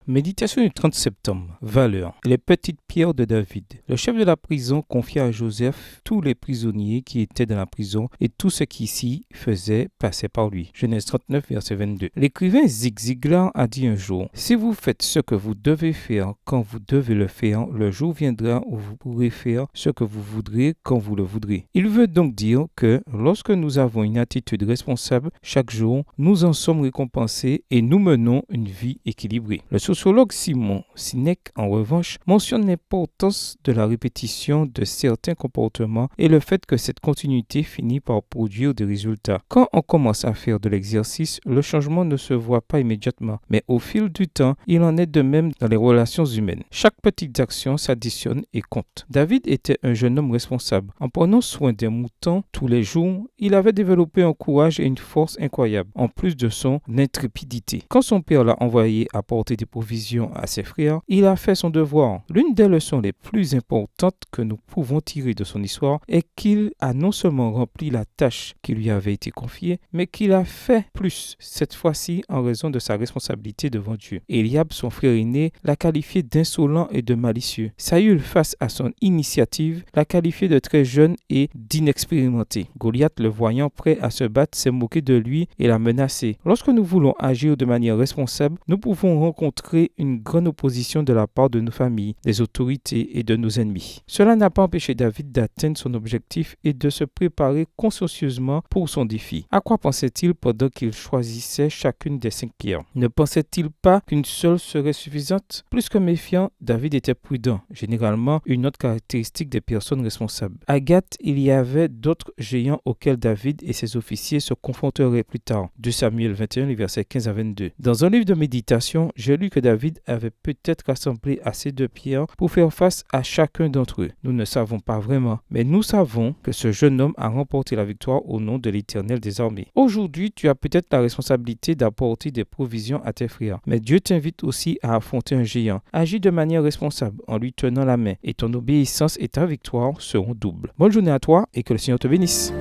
Méditation du 30 septembre. Valeurs. Les petites pierres de David. Le chef de la prison confia à Joseph tous les prisonniers qui étaient dans la prison et tout ce qui s'y faisait passait par lui. Genèse 39, verset 22. L'écrivain Zig Ziglar a dit un jour: si vous faites ce que vous devez faire quand vous devez le faire, le jour viendra où vous pourrez faire ce que vous voudrez quand vous le voudrez. Il veut donc dire que lorsque nous avons une attitude responsable, chaque jour, nous en sommes récompensés et nous menons une vie équilibrée. Le sociologue Simon Sinek, en revanche, mentionne l'importance de la répétition de certains comportements et le fait que cette continuité finit par produire des résultats. Quand on commence à faire de l'exercice, le changement ne se voit pas immédiatement, mais au fil du temps, il en est de même dans les relations humaines. Chaque petite action s'additionne et compte. David était un jeune homme responsable. En prenant soin des moutons tous les jours, il avait développé un courage et une force incroyables, en plus de son intrépidité. Quand son père l'a envoyé apporter des provisions à ses frères, il a fait son devoir. L'une des leçons les plus importantes que nous pouvons tirer de son histoire est qu'il a non seulement rempli la tâche qui lui avait été confiée, mais qu'il a fait plus, cette fois-ci en raison de sa responsabilité devant Dieu. Eliab, son frère aîné, l'a qualifié d'insolent et de malicieux. Saül, face à son initiative, l'a qualifié de très jeune et d'inexpérimenté. Goliath, le voyant prêt à se battre, s'est moqué de lui et l'a menacé. Lorsque nous voulons agir de manière responsable, nous pouvons rencontrer une grande opposition de la part de nos familles, des autorités et de nos ennemis. Cela n'a pas empêché David d'atteindre son objectif et de se préparer consciencieusement pour son défi. À quoi pensait-il pendant qu'il choisissait chacune des 5 pierres? Ne pensait-il pas qu'une seule serait suffisante? Plus que méfiant, David était prudent, généralement une autre caractéristique des personnes responsables. À Gath, il y avait d'autres géants auxquels David et ses officiers se confronteraient plus tard. 2 Samuel 21, les versets 15 à 22. Dans un livre de méditation, j'ai lu que David avait peut-être rassemblé assez de pierres pour faire face à chacun d'entre eux. Nous ne savons pas vraiment, mais nous savons que ce jeune homme a remporté la victoire au nom de l'Éternel des armées. Aujourd'hui, tu as peut-être la responsabilité d'apporter des provisions à tes frères, mais Dieu t'invite aussi à affronter un géant. Agis de manière responsable en lui tenant la main et ton obéissance et ta victoire seront doubles. Bonne journée à toi et que le Seigneur te bénisse.